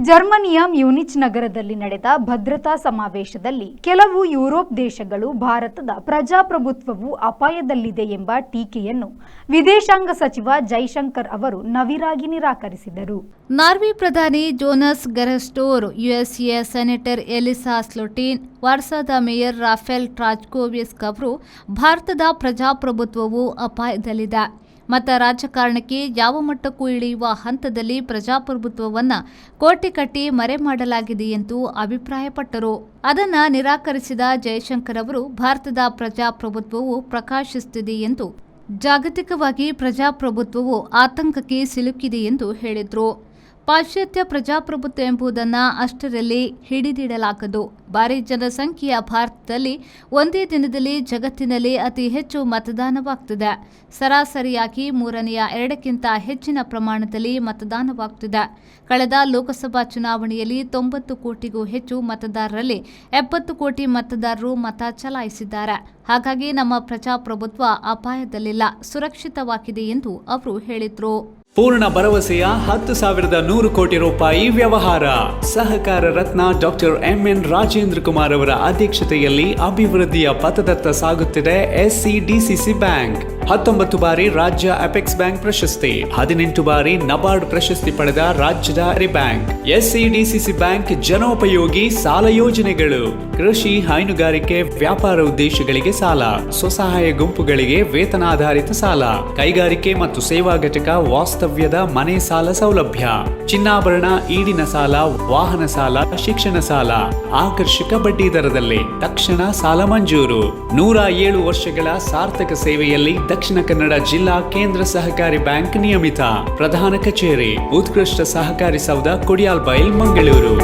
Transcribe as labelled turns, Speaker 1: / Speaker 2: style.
Speaker 1: ಜರ್ಮನಿಯ ಮ್ಯೂನಿಚ್ ನಗರದಲ್ಲಿ ನಡೆದ ಭದ್ರತಾ ಸಮಾವೇಶದಲ್ಲಿ ಕೆಲವು ಯುರೋಪ್ ದೇಶಗಳು ಭಾರತದ ಪ್ರಜಾಪ್ರಭುತ್ವವು ಅಪಾಯದಲ್ಲಿದೆ ಎಂಬ ಟೀಕೆಯನ್ನು ವಿದೇಶಾಂಗ ಸಚಿವ ಜೈಶಂಕರ್ ಅವರು ನವಿರಾಗಿ ನಿರಾಕರಿಸಿದರು.
Speaker 2: ನಾರ್ವೆ ಪ್ರಧಾನಿ Jonas Gahr Store, USA senator Elissa Slotkin, ವಾರ್ಸಾದ ಮೇಯರ್ ರಾಫೆಲ್ ಟ್ರಾಜ್ಕೋವಿಸ್ಕ್ ಅವರು ಭಾರತದ ಪ್ರಜಾಪ್ರಭುತ್ವವು ಅಪಾಯದಲ್ಲಿದೆ. ಮತ ರಾಜಕಾರಣಕ್ಕೆ ಯಾವ ಮಟ್ಟಕ್ಕೂ ಇಳಿಯುವ ಹಂತದಲ್ಲಿ ಪ್ರಜಾಪ್ರಭುತ್ವವನ್ನು ಕೋಟೆ ಕಟ್ಟಿ ಮರೆ ಮಾಡಲಾಗಿದೆ ಎಂದು ಅಭಿಪ್ರಾಯಪಟ್ಟರು. ಅದನ್ನು ನಿರಾಕರಿಸಿದ ಜೈಶಂಕರ್ ಅವರು ಭಾರತದ ಪ್ರಜಾಪ್ರಭುತ್ವವು ಪ್ರಕಾಶಿಸುತ್ತಿದೆ ಎಂದು, ಜಾಗತಿಕವಾಗಿ ಪ್ರಜಾಪ್ರಭುತ್ವವು ಆತಂಕಕ್ಕೆ ಸಿಲುಕಿದೆ ಎಂದು ಹೇಳಿದರು. ಪಾಶ್ಚಾತ್ಯ ಪ್ರಜಾಪ್ರಭುತ್ವ ಎಂಬುದನ್ನು ಅಷ್ಟರಲ್ಲಿ ಹಿಡಿದಿಡಲಾಗದು. ಭಾರಿ ಜನಸಂಖ್ಯೆಯ ಭಾರತದಲ್ಲಿ ಒಂದೇ ದಿನದಲ್ಲಿ ಜಗತ್ತಿನಲ್ಲಿ ಅತಿ ಹೆಚ್ಚು ಮತದಾನವಾಗ್ತಿದೆ. ಸರಾಸರಿಯಾಗಿ 2/3ಕ್ಕಿಂತ ಹೆಚ್ಚಿನ ಪ್ರಮಾಣದಲ್ಲಿ ಮತದಾನವಾಗ್ತಿದೆ. ಕಳೆದ ಲೋಕಸಭಾ ಚುನಾವಣೆಯಲ್ಲಿ 90 ಕೋಟಿಗೂ ಹೆಚ್ಚು ಮತದಾರರಲ್ಲಿ 70 ಕೋಟಿ ಮತದಾರರು ಮತ ಚಲಾಯಿಸಿದ್ದಾರೆ. ಹಾಗಾಗಿ ನಮ್ಮ ಪ್ರಜಾಪ್ರಭುತ್ವ ಅಪಾಯದಲ್ಲಿಲ್ಲ, ಸುರಕ್ಷಿತವಾಗಿದೆ ಎಂದು ಅವರು ಹೇಳಿದರು.
Speaker 3: ಪೂರ್ಣ ಭರವಸೆಯ 10,100 ಕೋಟಿ ರೂಪಾಯಿ ವ್ಯವಹಾರ. ಸಹಕಾರ ರತ್ನ ಡಾಕ್ಟರ್ ಎಂಎನ್ ರಾಜೇಂದ್ರ ಕುಮಾರ್ ಅವರ ಅಧ್ಯಕ್ಷತೆಯಲ್ಲಿ ಅಭಿವೃದ್ಧಿಯ ಪಥದತ್ತ ಸಾಗುತ್ತಿದೆ ಎಸ್ಸಿಡಿಸಿಸಿ ಬ್ಯಾಂಕ್. 19 ಬಾರಿ ರಾಜ್ಯ ಅಪೆಕ್ಸ್ ಬ್ಯಾಂಕ್ ಪ್ರಶಸ್ತಿ, 18 ಬಾರಿ ನಬಾರ್ಡ್ ಪ್ರಶಸ್ತಿ ಪಡೆದ ರಾಜ್ಯದ ಬ್ಯಾಂಕ್. ಎಸ್ಸಿಡಿಸಿಸಿ ಬ್ಯಾಂಕ್ ಜನೋಪಯೋಗಿ ಸಾಲ ಯೋಜನೆಗಳು, ಕೃಷಿ, ಹೈನುಗಾರಿಕೆ, ವ್ಯಾಪಾರ ಉದ್ದೇಶಗಳಿಗೆ ಸಾಲ, ಸ್ವಸಹಾಯ ಗುಂಪುಗಳಿಗೆ ವೇತನಾಧಾರಿತ ಸಾಲ, ಕೈಗಾರಿಕೆ ಮತ್ತು ಸೇವಾ ಘಟಕ ವಾಸ್ತವ್ಯದ ಮನೆ ಸಾಲ ಸೌಲಭ್ಯ, ಚಿನ್ನಾಭರಣ, ಈಡಿನ ಸಾಲ, ವಾಹನ ಸಾಲ, ಶಿಕ್ಷಣ ಸಾಲ, ಆಕರ್ಷಕ ಬಡ್ಡಿ ದರದಲ್ಲಿ ತಕ್ಷಣ ಸಾಲ ಮಂಜೂರು. 107 ವರ್ಷಗಳ ಸಾರ್ಥಕ ಸೇವೆಯಲ್ಲಿ ದಕ್ಷಿಣ ಕನ್ನಡ ಜಿಲ್ಲಾ ಕೇಂದ್ರ ಸಹಕಾರಿ ಬ್ಯಾಂಕ್ ನಿಯಮಿತ. ಪ್ರಧಾನ ಕಚೇರಿ, ಉತ್ಕೃಷ್ಟ ಸಹಕಾರಿ ಸೌಧ, ಕೊಡಿಯಾಲ್ ಬೈಲ್, ಮಂಗಳೂರು.